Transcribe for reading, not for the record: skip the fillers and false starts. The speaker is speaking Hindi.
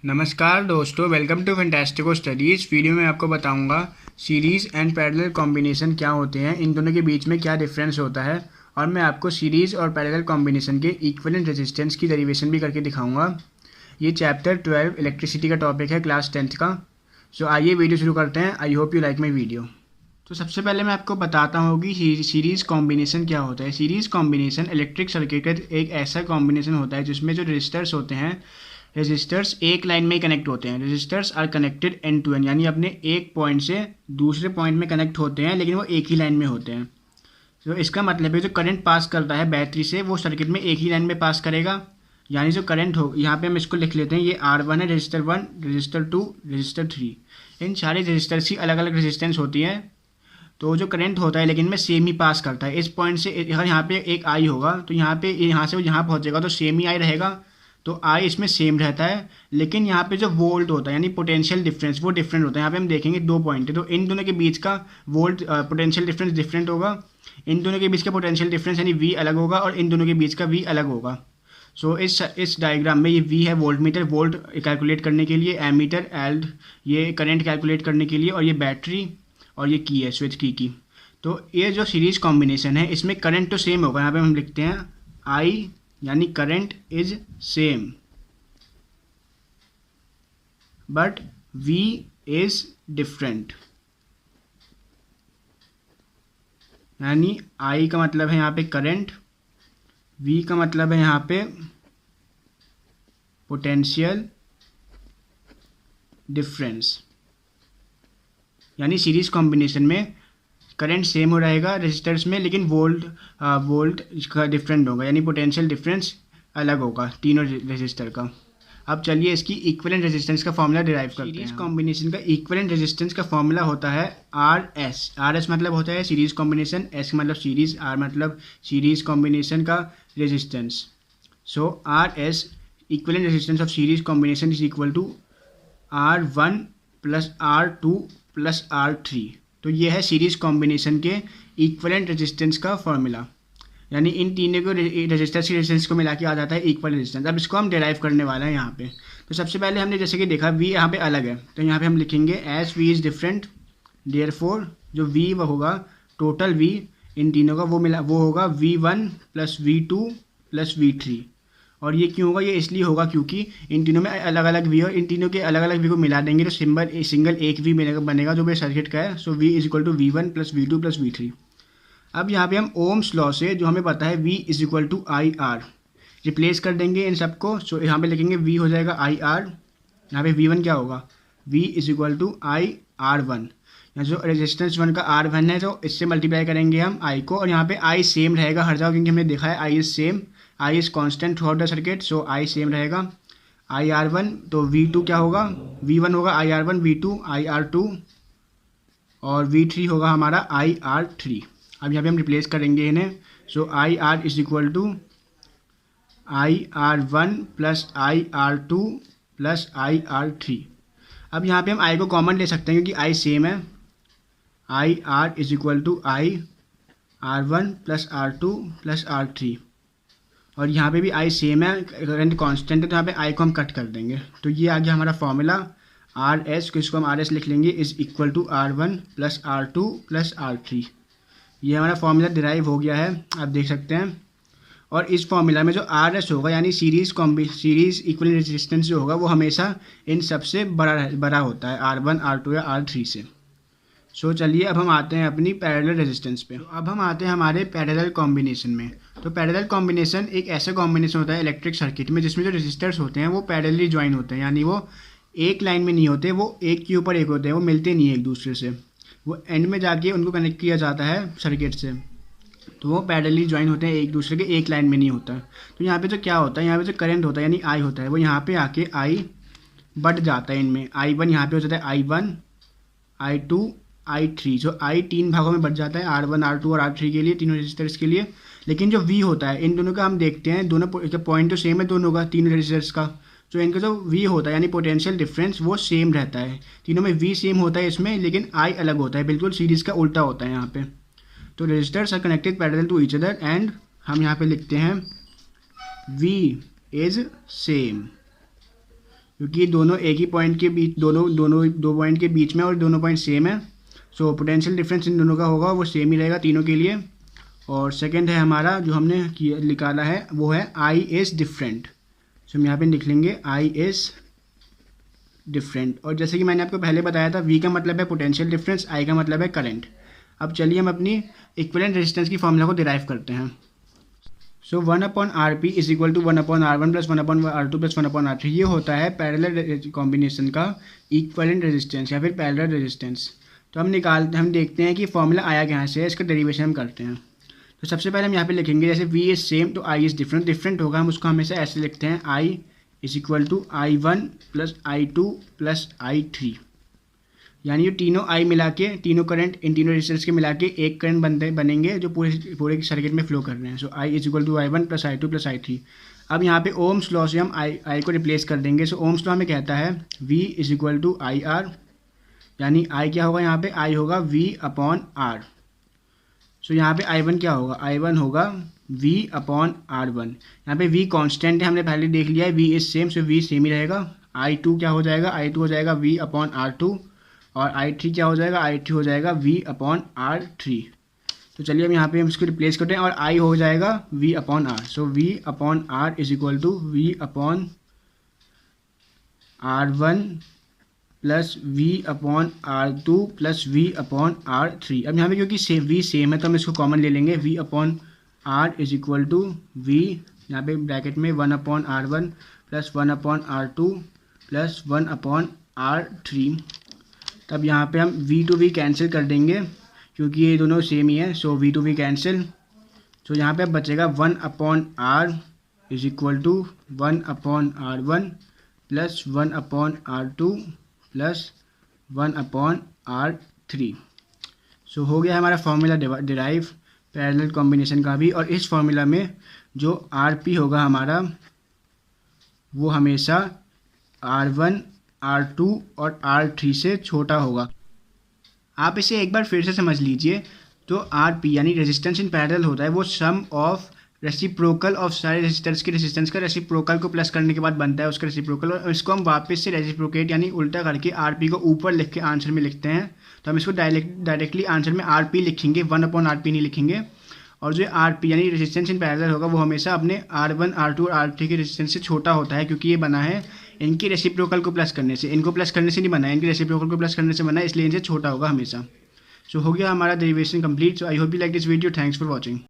नमस्कार दोस्तों, वेलकम टू फैंटास्टिको स्टडीज़। वीडियो में आपको बताऊंगा सीरीज़ एंड पैरेलल कॉम्बिनेशन क्या होते हैं, इन दोनों के बीच में क्या डिफरेंस होता है, और मैं आपको सीरीज़ और पैरेलल कॉम्बिनेशन के इक्विवेलेंट रेजिस्टेंस की डेरिवेशन भी करके दिखाऊंगा। ये चैप्टर 12 इलेक्ट्रिसिटी का टॉपिक है क्लास 10th का। सो आइए वीडियो शुरू करते हैं। I hope you like my video. तो सबसे पहले मैं आपको बताता हूँ कि सीरीज़ कॉम्बिनेशन क्या होता है। सीरीज़ कॉम्बिनेशन इलेक्ट्रिक सर्किट का एक ऐसा कॉम्बिनेशन होता है जिसमें जो रेजिस्टर्स होते हैं, रेजिस्टर्स एक लाइन में कनेक्ट होते हैं। Resistors are connected end to end, यानी अपने एक पॉइंट से दूसरे पॉइंट में कनेक्ट होते हैं, लेकिन वो एक ही लाइन में होते हैं। तो इसका मतलब है जो करंट पास करता है बैटरी से, वो सर्किट में एक ही लाइन में पास करेगा। यानी जो करंट हो, यहाँ पे हम इसको लिख लेते हैं, ये R1 है, रजिस्टर 1, रजिस्टर 2, रजिस्टर 3। इन सारे रजिस्टर्स की अलग अलग रेजिस्टेंस होती है। तो जो करंट होता है लेकिन में सेम ही पास करता है। इस पॉइंट से अगर यहाँ पे एक आई होगा तो यहाँ पे यहाँ से यहाँ पहुँचेगा तो सेम ही आई रहेगा, तो आई इसमें सेम रहता है। लेकिन यहाँ पे जो वोल्ट होता है यानी पोटेंशियल डिफरेंस, वो डिफरेंट होता है। यहाँ पे हम देखेंगे दो पॉइंट है, तो इन दोनों के बीच का वोल्ट पोटेंशियल डिफरेंस डिफरेंट होगा। इन दोनों के बीच का पोटेंशियल डिफरेंस यानी वी अलग होगा, और इन दोनों के बीच का वी अलग होगा। सो इस डायग्राम में ये वी है वोल्ट मीटर, वोल्ट कैलकुलेट करने के लिए, एमीटर एल्ड ये करंट कैलकुलेट करने के लिए, और ये बैटरी, और ये की है स्विच की। तो ये जो सीरीज कॉम्बिनेशन है इसमें करंट तो सेम होगा। यहाँ पे हम लिखते हैं आई यानी current is same, but V is different. यानी I का मतलब है यहाँ पे करंट, V का मतलब है यहाँ पे पोटेंशियल डिफरेंस। यानी सीरीज कॉम्बिनेशन में करंट सेम हो रहेगा रेजिस्टर्स में, लेकिन वोल्ट का डिफरेंट होगा, यानी पोटेंशियल डिफरेंस अलग होगा तीनों रेजिस्टर का। अब चलिए इसकी इक्विवेलेंट रेजिस्टेंस का फॉर्मूला डिराइव करते हैं। सीरीज कॉम्बिनेशन का इक्विवेलेंट रेजिस्टेंस का फॉर्मूला होता है RS मतलब होता है सीरीज कॉम्बिनेशन, S मतलब सीरीज, R मतलब सीरीज कॉम्बिनेशन का resistance. So RS equivalent resistance of series combination is equal to R1 plus R2 plus R3। तो ये है सीरीज कॉम्बिनेशन के इक्विवेलेंट रेजिस्टेंस का फॉर्मूला, यानी इन तीनों को रेजिस्टेंस की रेजिस्टेंस को मिला के आ जाता है इक्वल रेजिस्टेंस। अब इसको हम डिराइव करने वाले हैं यहाँ पे। तो सबसे पहले हमने जैसे कि देखा V यहाँ पे अलग है, तो यहाँ पे हम लिखेंगे as V is different, therefore जो V वो होगा टोटल V इन तीनों का वो होगा V1 plus V2 plus V3। और ये क्यों होगा? ये इसलिए होगा क्योंकि इन तीनों में अलग अलग V, और इन तीनों के अलग अलग V को मिला देंगे तो सिंगल एक V बनेगा जो मेरे सर्किट का है। So V is equal to V1 plus V2 plus V3। अब यहाँ पे हम ओम्स लॉ से जो हमें पता है V is equal to IR replace कर देंगे इन सबको। सो यहाँ पे लिखेंगे V हो जाएगा IR, यहाँ पे V1 क्या होगा? V is equal to IR1। यहाँ जो रेजिस्टेंस 1 का R1 है तो इससे मल्टीप्लाई करेंगे हम I को, और यहाँ पे I सेम रहेगा हर जगह, क्योंकि हमने देखा है I is same, I is constant through out the circuit. So I same रहेगा IR1, तो V2 क्या होगा? V1 होगा IR1, V2 IR2, और V3 होगा हमारा IR3। अब यहाँ पे हम रिप्लेस करेंगे इन्हें। So IR is equal to IR1 plus IR2 plus IR3। अब यहाँ पे हम I को कॉमन ले सकते हैं क्योंकि I सेम है। IR is equal to IR1 plus R2 plus R3, और यहाँ पे भी I सेम है, करंट कांस्टेंट है, तो यहाँ पे I को हम कट कर देंगे। तो ये आ गया हमारा फॉर्मूला RS, को इसको हम RS लिख लेंगे, is equal to R1 plus R2 plus R3। ये हमारा फॉर्मूला डिराइव हो गया है, आप देख सकते हैं। और इस फॉर्मूला में जो RS होगा यानी सीरीज इक्विवेलेंट रेजिस्टेंस जो होगा वो हमेशा इन सबसे बड़ा होता है, R1 R2 या R3 से। सो चलिए अब हम आते हैं अपनी पैरेलल रेजिस्टेंस पे। अब हम आते हैं हमारे पैरेलल कॉम्बिनेशन में। तो पैरेलल कॉम्बिनेशन एक ऐसा कॉम्बिनेशन होता है इलेक्ट्रिक सर्किट में जिसमें जो रेजिस्टर्स होते हैं वो पैरेलली ज्वाइन होते हैं, यानी वो एक लाइन में नहीं होते, वो एक के ऊपर एक होते हैं, वो मिलते नहीं है एक दूसरे से, वो एंड में जाके उनको कनेक्ट किया जाता है सर्किट से, तो वो पैरेलली ज्वाइन होते हैं एक दूसरे के, एक लाइन में नहीं होता है। तो यहाँ पे जो क्या होता है, यहाँ पे जो करंट होता है यानी I होता है, वो यहाँ पे आके I बढ़ जाता है इनमें। I1 यहाँ पे हो जाता है I1 I2 I3, जो I तीन भागों में बढ़ जाता है, R1 R2 और R3 के लिए, तीनों रेजिस्टर्स के लिए। लेकिन जो V होता है इन दोनों का हम देखते हैं, दोनों पॉइंट तो सेम है दोनों का, तीन रेजिस्टर्स का। तो इनका जो V होता है यानी पोटेंशियल डिफरेंस वो सेम रहता है, तीनों में V सेम होता है इसमें, लेकिन I अलग होता है, बिल्कुल सीरीज का उल्टा होता है यहाँ पे। तो resistors are connected parallel to each other, and हम यहाँ पे लिखते हैं V इज सेम। क्योंकि दोनों एक ही पॉइंट के बीच दो पॉइंट के बीच में और दोनों पॉइंट सेम है। सो पोटेंशियल डिफरेंस इन दोनों का होगा वो सेम ही रहेगा तीनों के लिए। और सेकंड है हमारा जो हमने निकाला है वो है आई इज़ डिफरेंट। सो हम यहाँ पे लिख लेंगे आई इज़ डिफरेंट। और जैसे कि मैंने आपको पहले बताया था, वी का मतलब है पोटेंशियल डिफरेंस, आई का मतलब है करंट। अब चलिए हम अपनी इक्विवेलेंट रेजिस्टेंस की फॉर्मूला को डिराइव करते हैं। So 1/RP is equal to 1/R1 plus 1/R2 plus 1/R3। ये होता है पैरेलल कॉम्बिनेशन का इक्विवेलेंट रेजिस्टेंस या फिर पैरेलल रेजिस्टेंस। तो हम देखते हैं कि फॉर्मूला आया कहाँ से है, इसका डेरिवेशन हम करते हैं। तो सबसे पहले हम यहाँ पे लिखेंगे जैसे V इज सेम तो I इज़ डिफरेंट। डिफरेंट होगा हम उसको हमेशा ऐसे लिखते हैं I is equal to I1 plus I2 plus I3। यानी ये तीनों I मिला के, तीनों करंट इन तीनों रेजिस्टेंस के मिला के एक करंट बनेंगे जो पूरे सर्किट में फ्लो कर रहे हैं। So I is equal to I1 plus I2 plus I3। अब यहाँ पे ओम्स लॉ से हम I को रिप्लेस कर देंगे। सो ओम्स लॉ हमें कहता है V is equal to IR, यानी I क्या होगा यहाँ पे, I होगा V/R। सो यहाँ पे I1 क्या होगा, I1 होगा V/R1। यहाँ पे V कांस्टेंट है, हमने पहले देख लिया है, V is same, so V same ही रहेगा। I2 क्या हो जाएगा, I2 हो जाएगा V/R2 और I3 क्या हो जाएगा, I3 हो जाएगा V/R3। तो चलिए हम यहाँ पे हम इसको रिप्लेस करते हैं और I हो जाएगा V/R। So V/R is equal to V/R1 plus V/R2 plus V/R3। अब यहाँ पे क्योंकि V सेम है तो हम इसको कॉमन ले लेंगे। V/R is equal to V, यहाँ पे ब्रैकेट में 1/R1 plus 1/R2 plus 1/R3। तब यहाँ पे हम V टू V कैंसिल कर देंगे क्योंकि ये दोनों सेम ही है। So V to V cancel. So यहाँ पे अब बचेगा 1/R is equal to 1/R1 plus 1/R2 plus 1/R3। So हो गया हमारा फॉर्मूला डिराइव पैरेलल कॉम्बिनेशन का भी। और इस फॉर्मूला में जो RP होगा हमारा वो हमेशा R1, R2 और R3 से छोटा होगा। आप इसे एक बार फिर से समझ लीजिए। तो RP यानी रेजिस्टेंस इन पैरेलल होता है वो सम ऑफ रेसिप्रोकल ऑफ सारे रेजिस्टेंस के रेजिस्टेंस का रेसिप्रोकल को प्लस करने के बाद बनता है उसका रेसिप्रोकल। और इसको हम वापस से रेसिप्रोकेट यानी उल्टा करके RP को ऊपर लिख के आंसर में लिखते हैं। तो हम इसको डायरेक्टली आंसर में RP लिखेंगे, 1/RP नहीं लिखेंगे। और जो RP यानी रेजिस्टेंस इन पैरेलल होगा वो हमेशा अपने R1, R2 और R3 के रेजिस्टेंस से छोटा होता है क्योंकि ये बना है इनकी रेसिप्रोकल को प्लस करने से। इनको प्लस करने से नहीं बना है, इनकी रेसिप्रोकल को प्लस करने से बना है, इसलिए इनसे छोटा होगा हमेशा। सो हो गया हमारा derivation complete. So I hope you like this video. Thanks for watching.